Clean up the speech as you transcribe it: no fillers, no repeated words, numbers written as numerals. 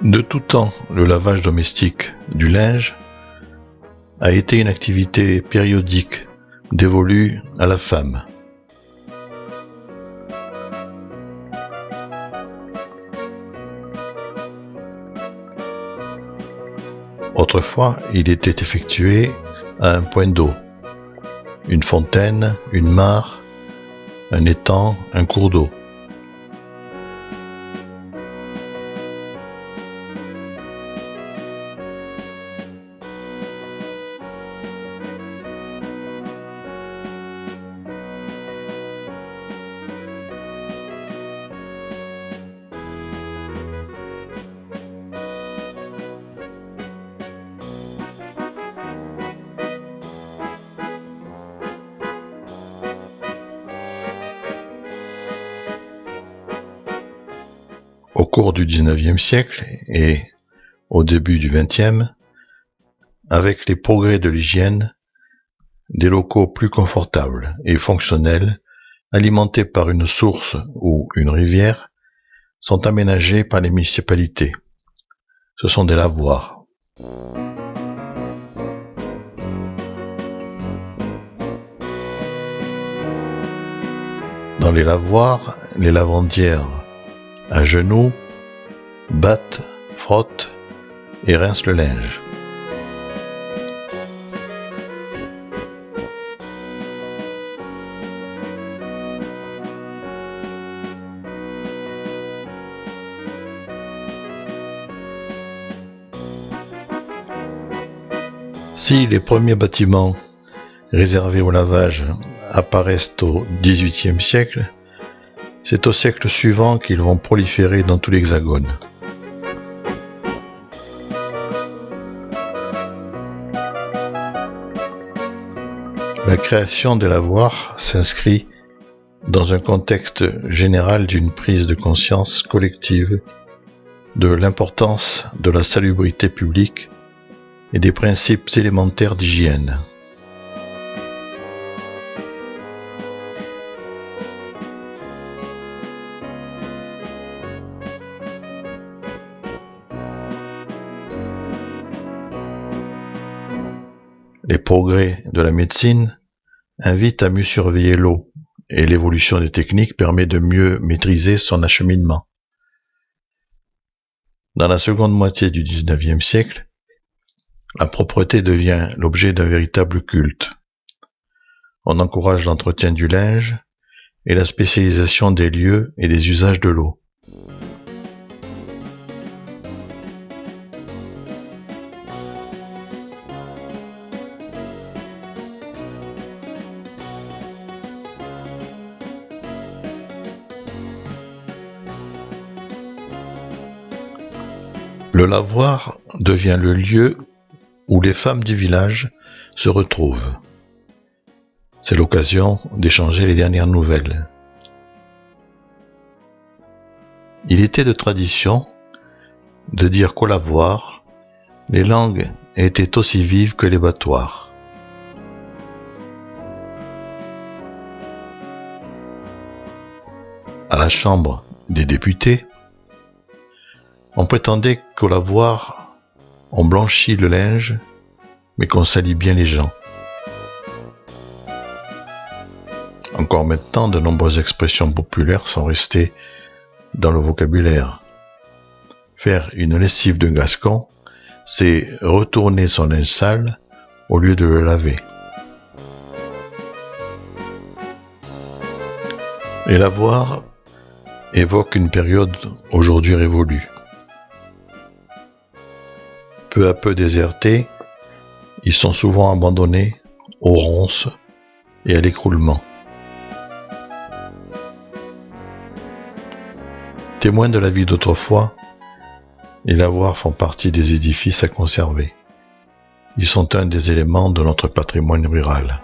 De tout temps, le lavage domestique du linge a été une activité périodique dévolue à la femme. Autrefois, il était effectué à un point d'eau, une fontaine, une mare, un étang, un cours d'eau. Au cours du XIXe siècle et au début du XXe, avec les progrès de l'hygiène, des locaux plus confortables et fonctionnels, alimentés par une source ou une rivière, sont aménagés par les municipalités. Ce sont des lavoirs. Dans les lavoirs, les lavandières à genoux battent, frottent et rincent le linge. Si les premiers bâtiments réservés au lavage apparaissent au XVIIIe siècle, c'est au siècle suivant qu'ils vont proliférer dans tout l'Hexagone. La création des lavoirs s'inscrit dans un contexte général d'une prise de conscience collective de l'importance de la salubrité publique et des principes élémentaires d'hygiène. Les progrès de la médecine invitent à mieux surveiller l'eau et l'évolution des techniques permet de mieux maîtriser son acheminement. Dans la seconde moitié du XIXe siècle, la propreté devient l'objet d'un véritable culte. On encourage l'entretien du linge et la spécialisation des lieux et des usages de l'eau. Le lavoir devient le lieu où les femmes du village se retrouvent. C'est l'occasion d'échanger les dernières nouvelles. Il était de tradition de dire qu'au lavoir, les langues étaient aussi vives que les battoirs. À la Chambre des députés, on prétendait qu'au lavoir, on blanchit le linge, mais qu'on salit bien les gens. Encore maintenant, de nombreuses expressions populaires sont restées dans le vocabulaire. Faire une lessive de gascon, c'est retourner son linge sale au lieu de le laver. Les lavoirs évoquent une période aujourd'hui révolue. Peu à peu désertés, ils sont souvent abandonnés aux ronces et à l'écroulement. Témoins de la vie d'autrefois, les lavoirs font partie des édifices à conserver. Ils sont un des éléments de notre patrimoine rural.